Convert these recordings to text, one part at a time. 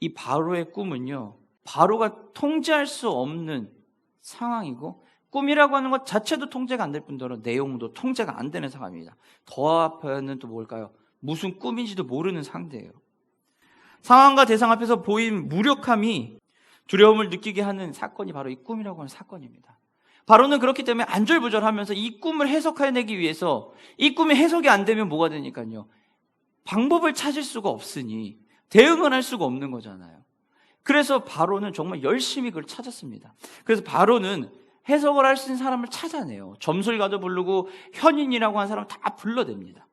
이 바로의 꿈은요, 바로가 통제할 수 없는 상황이고, 꿈이라고 하는 것 자체도 통제가 안 될 뿐더러 내용도 통제가 안 되는 상황입니다. 더 앞에는 또 뭘까요? 무슨 꿈인지도 모르는 상태예요. 상황과 대상 앞에서 보인 무력함이 두려움을 느끼게 하는 사건이 바로 이 꿈이라고 하는 사건입니다. 바로는 그렇기 때문에 안절부절하면서 이 꿈을 해석해내기 위해서, 이 꿈이 해석이 안 되면 뭐가 되니까요, 방법을 찾을 수가 없으니 대응을 할 수가 없는 거잖아요. 그래서 바로는 정말 열심히 그걸 찾았습니다. 그래서 바로는 해석을 할 수 있는 사람을 찾아내요. 점술가도 부르고 현인이라고 하는 사람을 다 불러댑니다.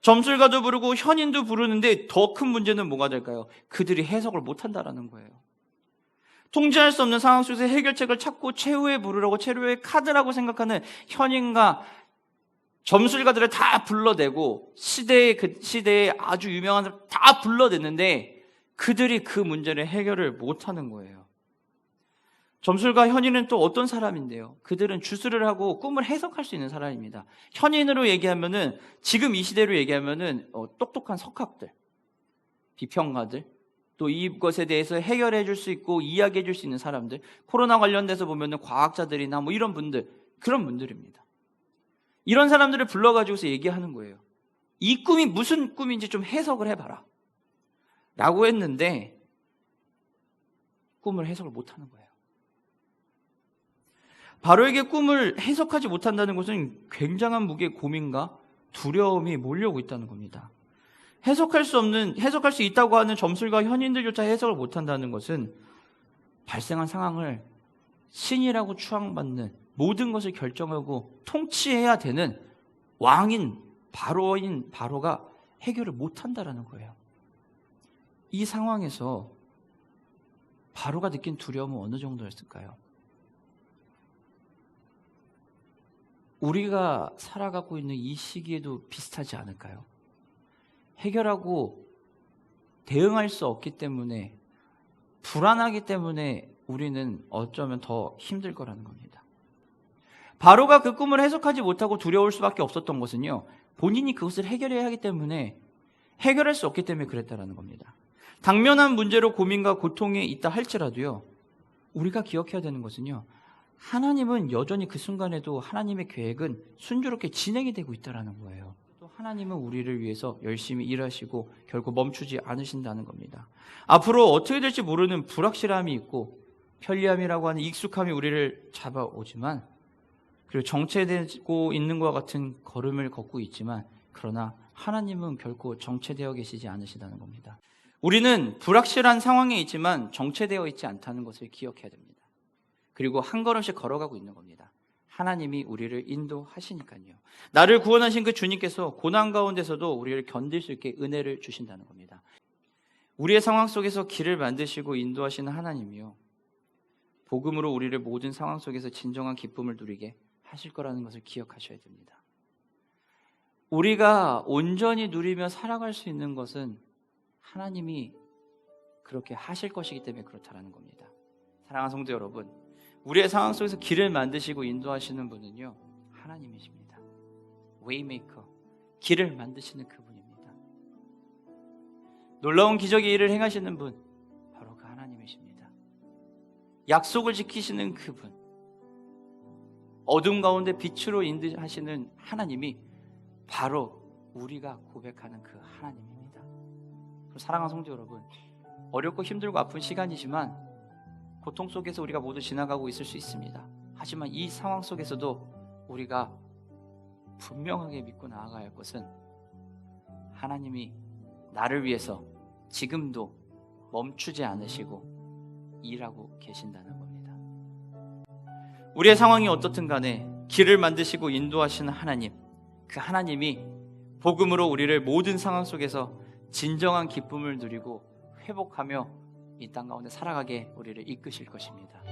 점술가도 부르고 현인도 부르는데 더 큰 문제는 뭐가 될까요? 그들이 해석을 못한다라는 거예요. 통제할 수 없는 상황 속에서 해결책을 찾고 최후의 부르라고, 최후의 카드라고 생각하는 현인과 점술가들을 다 불러내고 그 시대에 아주 유명한 사람 다 불러냈는데 그들이 그 문제를 해결을 못하는 거예요. 점술가 현인은 또 어떤 사람인데요? 그들은 주술을 하고 꿈을 해석할 수 있는 사람입니다. 현인으로 얘기하면은, 지금 이 시대로 얘기하면은 똑똑한 석학들, 비평가들, 또 이것에 대해서 해결해 줄 수 있고 이야기해 줄 수 있는 사람들, 코로나 관련돼서 보면은 과학자들이나 뭐 이런 분들, 그런 분들입니다. 이런 사람들을 불러가지고서 얘기하는 거예요. 이 꿈이 무슨 꿈인지 좀 해석을 해봐라 라고 했는데 꿈을 해석을 못하는 거예요. 바로에게 꿈을 해석하지 못한다는 것은 굉장한 무게의 고민과 두려움이 몰려오고 있다는 겁니다. 해석할 수 있다고 하는 점술가 현인들조차 해석을 못한다는 것은 발생한 상황을 신이라고 추앙받는, 모든 것을 결정하고 통치해야 되는 왕인 바로가 해결을 못한다는 거예요. 이 상황에서 바로가 느낀 두려움은 어느 정도였을까요? 우리가 살아가고 있는 이 시기에도 비슷하지 않을까요? 해결하고 대응할 수 없기 때문에, 불안하기 때문에 우리는 어쩌면 더 힘들 거라는 겁니다. 바로가 그 꿈을 해석하지 못하고 두려울 수밖에 없었던 것은요, 본인이 그것을 해결해야 하기 때문에, 해결할 수 없기 때문에 그랬다는 겁니다. 당면한 문제로 고민과 고통에 있다 할지라도요, 우리가 기억해야 되는 것은요, 하나님은 여전히 그 순간에도 하나님의 계획은 순조롭게 진행이 되고 있다는 거예요. 또 하나님은 우리를 위해서 열심히 일하시고 결코 멈추지 않으신다는 겁니다. 앞으로 어떻게 될지 모르는 불확실함이 있고 편리함이라고 하는 익숙함이 우리를 잡아오지만, 그리고 정체되고 있는 것과 같은 걸음을 걷고 있지만, 그러나 하나님은 결코 정체되어 계시지 않으시다는 겁니다. 우리는 불확실한 상황에 있지만 정체되어 있지 않다는 것을 기억해야 됩니다. 그리고 한 걸음씩 걸어가고 있는 겁니다. 하나님이 우리를 인도하시니까요. 나를 구원하신 그 주님께서 고난 가운데서도 우리를 견딜 수 있게 은혜를 주신다는 겁니다. 우리의 상황 속에서 길을 만드시고 인도하시는 하나님이요, 복음으로 우리를 모든 상황 속에서 진정한 기쁨을 누리게 하실 거라는 것을 기억하셔야 됩니다. 우리가 온전히 누리며 살아갈 수 있는 것은 하나님이 그렇게 하실 것이기 때문에 그렇다는 겁니다. 사랑하는 성도 여러분, 우리의 상황 속에서 길을 만드시고 인도하시는 분은요, 하나님이십니다. 웨이메이커, 길을 만드시는 그분입니다. 놀라운 기적의 일을 행하시는 분, 바로 그 하나님이십니다. 약속을 지키시는 그분, 어둠 가운데 빛으로 인도하시는 하나님이 바로 우리가 고백하는 그 하나님입니다. 사랑하는 성도 여러분, 어렵고 힘들고 아픈 시간이지만 고통 속에서 우리가 모두 지나가고 있을 수 있습니다. 하지만 이 상황 속에서도 우리가 분명하게 믿고 나아가야 할 것은 하나님이 나를 위해서 지금도 멈추지 않으시고 일하고 계신다는 겁니다. 우리의 상황이 어떻든 간에 길을 만드시고 인도하시는 하나님, 그 하나님이 복음으로 우리를 모든 상황 속에서 진정한 기쁨을 누리고 회복하며 이 땅 가운데 살아가게 우리를 이끄실 것입니다.